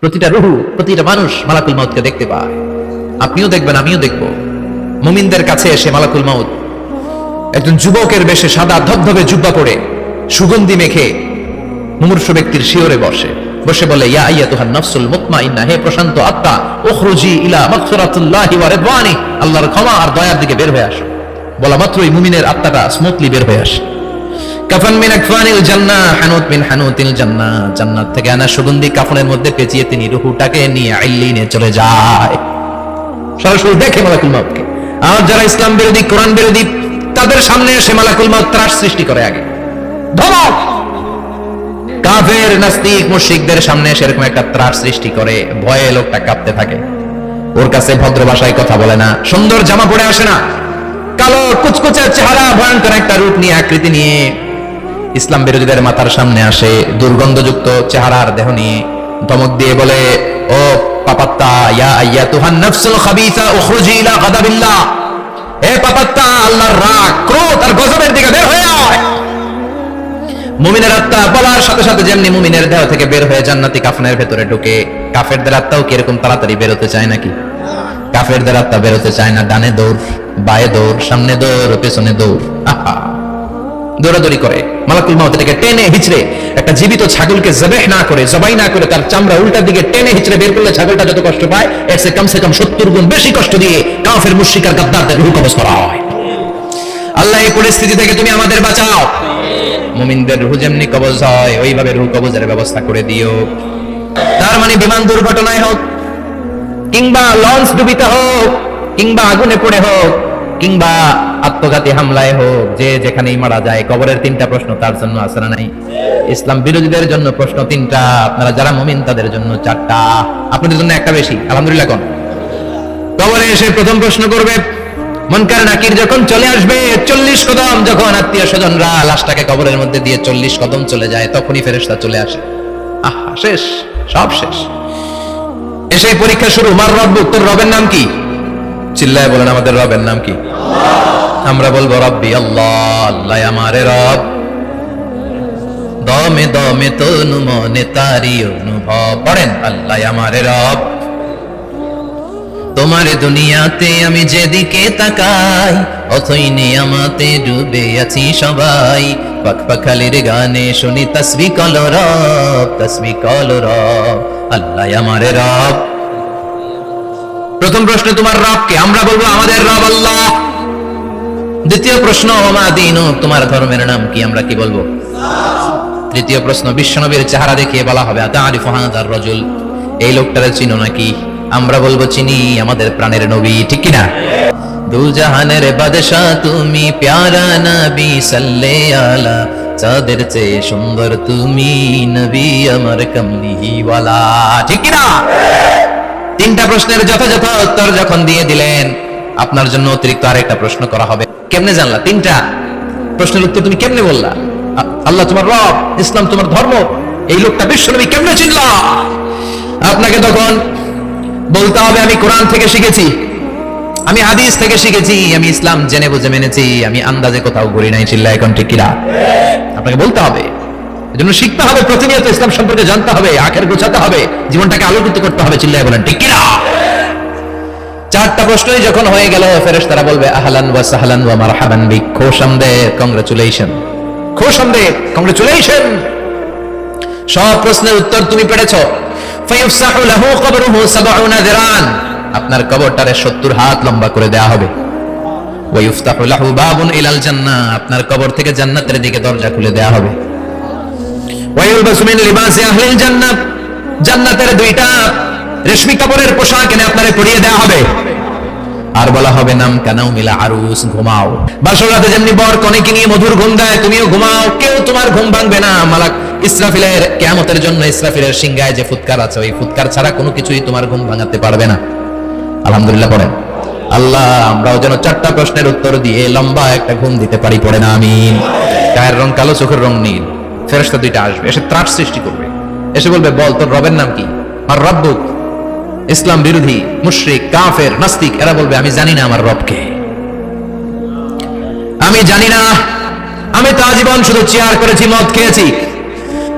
প্রতিটা রূহ, প্রতিটা মানুষ মালাকুল মাউতকে দেখতে পায়। আপনিও দেখবেন, আমিও দেখব। মুমিনদের কাছে এসে মালাকুল মাউত একজন যুবকের বেশে সাদা ধবধবে জুব্বা পরে সুগন্ধি মেখে মুমূর্ষু ব্যক্তির শিয়রে বসে বলে, ইয়া আইয়াতুহান নাফসুল মুতমাইন্না, হে প্রশান্ত আত্মা, উখরুজি ইলা মাগফিরাতিল্লাহি ওয়া রিদওয়ানি, আল্লাহর ক্ষমা আর দয়ার দিকে বের হয়ে আসো। বলা মাত্রই মুমিনের আত্মাটা স্মুথলি বের হয়ে আসে। কাফান মিন আকফানিল জান্নাহ, হানুত মিন হানুতিল জান্নাহ, জান্নাত থেকে আনা সুগন্ধি কাফনের মধ্যে পেঁচিয়ে তিনি রূহটাকে নিয়ে আইলিনে চলে যায়। সরাসরি দেখে মালাকুল মাউতকে। আর যারা ইসলাম বিরোধী, কোরআন বিরোধী, তাদের সামনে এসে মালাকুল মাউত ত্রাস সৃষ্টি করে আগে। ধমক! কাফের, নাস্তিক, মুশরিকদের সামনে এসে এরকম একটা ত্রাস সৃষ্টি করে, ভয়ে লোকটা কাঁপতে থাকে। ওর কাছে ভদ্র ভাষায় কথা বলে না, সুন্দর জামা পরে আসে না, কালো কুচকুচে চেহারা, ভয়ঙ্কর একটা রূপ নিয়ে, আকৃতি নিয়ে ইসলাম বিরোধীদের মাথার সামনে আসে, দুর্গন্ধযুক্ত চেহারার দেহ নিয়ে ধমক দিয়ে বলে, ও পাপাত্তা, ইয়া আইয়াতুহান নাফসুল খাবিসা উখরুজি ইলা গাদাবিল্লাহ, হে পাপাত্তা, আল্লাহর রাগ, ক্রোধ আর গজবের দিকে বের হয়ে আয়। মুমিনের আত্মা বলার সাথে সাথে যেমনি মুমিনের দেহ থেকে বের হয়ে জান্নাতি কাফনের ভেতরে ঢুকে, কাফেরদের আত্মাও কি এরকম তাড়াতাড়ি বেরোতে চায় নাকি? কাফেরদের আত্মা বেরোতে চায় না, ডানে দৌড়, বায়ে দৌড়, সামনে দৌড়, পেছনে দৌড়, দৌড়াদৌড়ি করে। মালাকুল মাউত এটাকে টেনে হিচড়ে, একটা জীবিত ছাগলকে জবাই না করে তার চামড়া উল্টার দিকে টেনে হিচড়ে বের করলে ছাগলটা যত কষ্ট পায়, এর চেয়ে কমসে কম 70 গুণ বেশি কষ্ট দিয়ে কাফের, মুশরিক আর গাদ্দারদের রূহ কবজ করা হয়। আল্লাহ এই পরিস্থিতি থেকে তুমি আমাদের বাঁচাও। মুমিনদের রূহ যেমনি কবজ হয়, ওইভাবে রূহ কবজের ব্যবস্থা করে দিও। তার মানে বিমান দুর্ঘটনায় হোক, কিংবা লঞ্চ ডুবিতে হোক, কিংবা আগুনে পড়ে হোক, কিংবা আত্মঘাতী হামলায় হোক, যে যেখানেই মারা যায়, কবরের 3টা প্রশ্ন তার জন্য আছে না নাই? ইসলাম বিরোধীদের জন্য প্রশ্ন 3টা, আপনারা যারা মুমিন তাদের জন্য 4টা, আপনাদের জন্য একটা বেশি। আলহামদুলিল্লাহ। কোন কবরে এসে প্রথম প্রশ্ন করবে মুনকার নাকির যখন চলে আসবে, 40 কদম যখন আত্মীয় স্বজনরা লাশটাকে কবরের মধ্যে দিয়ে 40 কদম চলে যায়, তখনই ফেরেশতা চলে আসে। আহা, শেষ, সব শেষ। এসে পরীক্ষা শুরু। মার রব্বুক, তোর রবের নাম কি? চিল্লায় বলেন, আমাদের রবের নাম কি? আমরা বলবো রব্বি আল্লাহ, আল্লাহ আমারে রব। দমে দমে তনু মনে তারি অনুভব, পড়েন, আল্লাহ আমারে রব। তোমার দুনিয়াতে আমি যেদিকে তাকাই, অথই নিয়ামতে ডুবে আছি সবাই। পাখপাখালির গানে শুনি তাসবিহ কল রব, তাসবিহ কল রব, আল্লাহ আমারে রব। প্রথম প্রশ্ন, তোমার রব কে? আমরা বলবো আমাদের রব আল্লাহ। দ্বিতীয় প্রশ্ন, ওমা দীনুক, তোমার ধর্মের নাম কি? আমরা কি বলবো? তৃতীয় প্রশ্ন, বিশ্বনবীর চেহারা দেখিয়ে বলা হবে, আতারিফু হাযার রাজুল, এই লোকটারে চিনো নাকি? আমরা বলবো চিনি, আমাদের প্রাণের নবী, ঠিক কি না? দু জাহানের বাদশা তুমি, প্যারা নবী সাল্লে আলা, চাঁদের চেয়ে সুন্দর তুমি, নবী আমার কামলিওয়ালা, ঠিক কি না? 3টা প্রশ্নের যথাযথ উত্তর যখন দিয়ে দিলেন, আপনার জন্য অতিরিক্ত আরেকটা প্রশ্ন করা হবে। কেমনে জানলা? 3টা প্রশ্নের উত্তর তুমি কেমনে বললা? আল্লাহ তোমার রব, ইসলাম তোমার ধর্ম, এই লোকটা বিশ্বনবী কেমনে চিনলা? আপনাকে তখন বলতে হবে, আমি কোরআন থেকে শিখেছি, আমি হাদিস থেকে শিখেছি, আমি ইসলাম জেনে বুঝে মেনেছি, আমি আন্দাজে কোথাও ঘুরি নাই। চিল্লা এখন ঠিক কিনা? আপনাকে বলতে হবে। এজন্য শিখতে হবে, প্রতিনিয়ত ইসলাম সম্পর্কে জানতে হবে, আখের গোছাতে হবে, জীবনটাকে আলোকিত করতে হবে। চিল্লায় বলেন ঠিক কিনা? 4টা প্রশ্নই যখন হয়ে গেল, ফেরেশতারা বলবে আহলান ওয়া সাহলান ওয়া মারহাবান বিক, খোশামদেদ, কংগ্রাচুলেশন, খোশামদেদ, কংগ্রাচুলেশন। সব প্রশ্নের উত্তর তুমি পেরেছো। ফায়ুফসাহু লাহু কবরুহু 70 যিরান, আপনার কবরটারে 70 হাত লম্বা করে দেয়া হবে। ওয়া ইফতাহু লাহু বাবুন ইলাল জান্নাহ, আপনার কবর থেকে জান্নাতের দিকে দরজা খুলে দেয়া হবে। ওয়া ইলবাসু মিন লিবাসি আহলিল জান্নাহ, জান্নাতের 2টা রেশমি কাপড়ের পোশাক এনে আপনারে পরিয়ে দেয়া হবে। আর বলা হবে নাম কানাউ মিলা আরুস, ঘুমাও। বাসর রাতে যেমনি বর কনেকে নিয়ে মধুর ঘুম দেয়, তুমিও ঘুমাও, কেউ তোমার ঘুম ভাঙবে না। মালাক ইসরাফিলের, কিয়ামতের জন্য ইসরাফিলের সিংহায় যে ফুৎকার আছে, ওই ফুৎকার ছাড়া কোনো কিছুই তোমার ঘুম ভাঙাতে পারবে না। আলহামদুলিল্লাহ পড়েন। আল্লাহ আমরাও যেন 4টা প্রশ্নের উত্তর দিয়ে লম্বা একটা ঘুম দিতে পারি, পড়ে না আমিন। গায়ের রং কালো, চোখের রং নীল। ফেরেশতা 2টা আসবে, এসে ত্রাস সৃষ্টি করবে, এসে বলবে, বল তোর রবের নাম কি? আর রব্বুক, ইসলাম বিরোধী, মুশরিক, কাফের, নাস্তিক, এরা বলবে আমি জানি না আমার রবকে, আমি জানি না, আমি তো আজীবন শুধু চেয়ার করেছি, মদ খেয়েছি,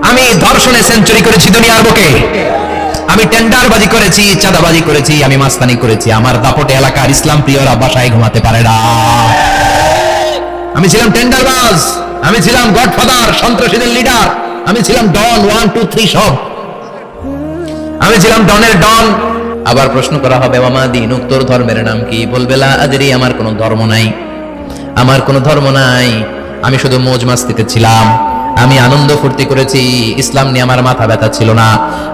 আমি ধর্ষণে সেঞ্চুরি করেছি দুনিয়ার বুকে, আমি টেন্ডারবাজি করেছি, চাঁদাবাজি করেছি, আমি মাস্তানি করেছি। আমার দাপটে এলাকার ইসলাম প্রিয়রা বাসায় ঘুমাতে পারে না। আমি ছিলাম টেন্ডারবাজ, আমি ছিলাম গডফাদার, সন্ত্রাসীদের লিডার, আমি ছিলাম ডন 1 2 3 সব, আমি ছিলাম ডনের ডন। আবার প্রশ্ন করা হবে, ওমা দীনুক, তোর ধর্মের নাম কি? বলবে লা আদরি, আমার কোনো ধর্ম নাই, আমার কোনো ধর্ম নাই, আমি শুধু মৌজ মাস্তিতে ছিলাম, আমি আনন্দ ফুর্তি করেছি, ইসলাম নিয়ে আমার মাথা ব্যথা ছিল না।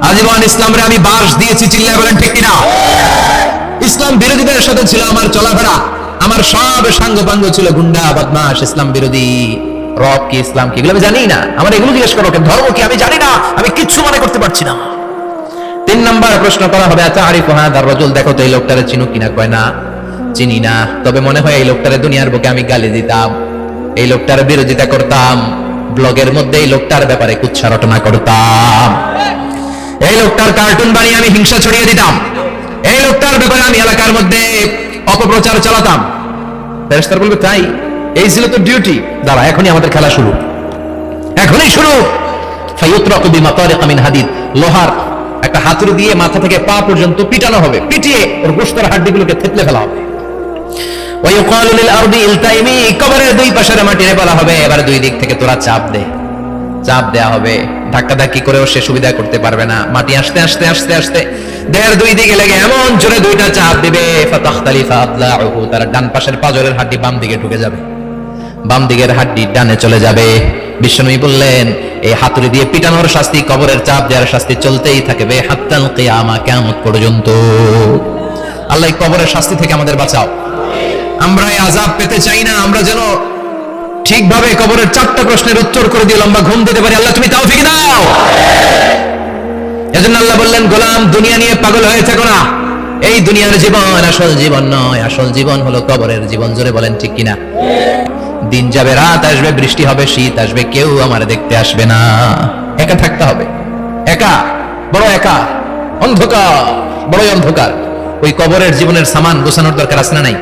আজীবন ইসলামরে আমি বাস দিয়েছি, চিল্লায় বলেন ঠিক কিনা? ইসলাম বিরোধীদের সাথে ছিল আমার চলাফেরা, আমার সব সাঙ্গপাঙ্গ ছিল গুন্ডা বদমাশ ইসলাম বিরোধী। রব কি, ইসলাম কি, এগুলো আমি জানি না। আমার এগুলো জিজ্ঞেস করো, ধর্ম কি, আমি জানি না, আমি কিচ্ছু মনে করতে পারছি না। 3 নাম্বার প্রশ্ন করা হবে, আতারিফু হাদার রাজুল, দেখো তো এই লোকটারে চিনো কিনা? কয় না, চিনি না, তবে মনে হয় এই লোকটারে দুনিয়ার বুকে আমি গালি দিতাম, এই লোকটার বিরোধিতা করতাম, ব্লগের মধ্যে এই লোকটার ব্যাপারে কুচ্ছা রটনা করতাম, এই লোকটার কার্টুন বানিয়ে আমি হিংসা ছড়িয়ে দিতাম, এই লোকটার ব্যাপারে আমি এলাকার মধ্যে অপপ্রচার চালাতাম। ফেরেশতারা বলবে তাই, এই ছিল তো ডিউটি, দাঁড়া এখনই আমাদের খেলা শুরু, এখনই শুরু। ফায়ুতরাকু বিমাতারিক মিন হাদিদ, লোহার একটা হাতুড়ি দিয়ে মাথা থেকে পা পর্যন্ত পিটানো হবে, পিটিয়ে ওর গোশতের হাড্ডিগুলোকে থেতলে ফেলা হবে। ওয়ায়ুকালু লিল আরদি ইলতাইমি, কবরের দুই পাশের মাটিরে বলা হবে এবার দুই দিক থেকে তোরা চাপ দে, চাপ দেয়া হবে, ধাক্কা ধাক্কি করেও সে সুবিধা করতে পারবে না, মাটি আস্তে আস্তে আস্তে আস্তে দেহের দুই দিকে লেগে এমন জোরে দুইটা চাপ দিবে, ফাতাখতালিফা আদলাউহু, তার ডান পাশের পাজরের হাড্ডি বাম দিকে ঢুকে যাবে, বাম দিকের হাড্ডি ডানে চলে যাবে। বিশ্বনবী বললেন এই হাতুড়ি দিয়ে পিটানোর শাস্তি, কবরের চাপ দেওয়ার শাস্তি চলতেই থাকবে হাত্তাল কিয়ামা, কিয়ামত পর্যন্ত। আল্লাহ কবরের শাস্তি থেকে আমাদের বাঁচাও। আমরা এই আযাব পেতে চাই না, আমরা যেন ঠিকভাবে কবরের 4টা প্রশ্নের উত্তর করে দিয়ে লম্বা ঘুম দিতে পারি। আল্লাহ তুমি তৌফিক দাও। এজন্য আল্লাহ বললেন, গোলাম দুনিয়া নিয়ে পাগল হয়ে থেকো না, এই দুনিয়ার জীবন আসল জীবন নয়, আসল জীবন হলো কবরের জীবন। জোরে বলেন ঠিক কিনা? দিন যাবে, রাত আসবে, বৃষ্টি হবে, শীত আসবে, কেউ আমার দেখতে আসবে না, একা থাকতে হবে, একা, বড় একা, অন্ধকার, বড় অন্ধকার। ওই কবরের জীবনের সামান গোছানোর দরকার আছে না নাই?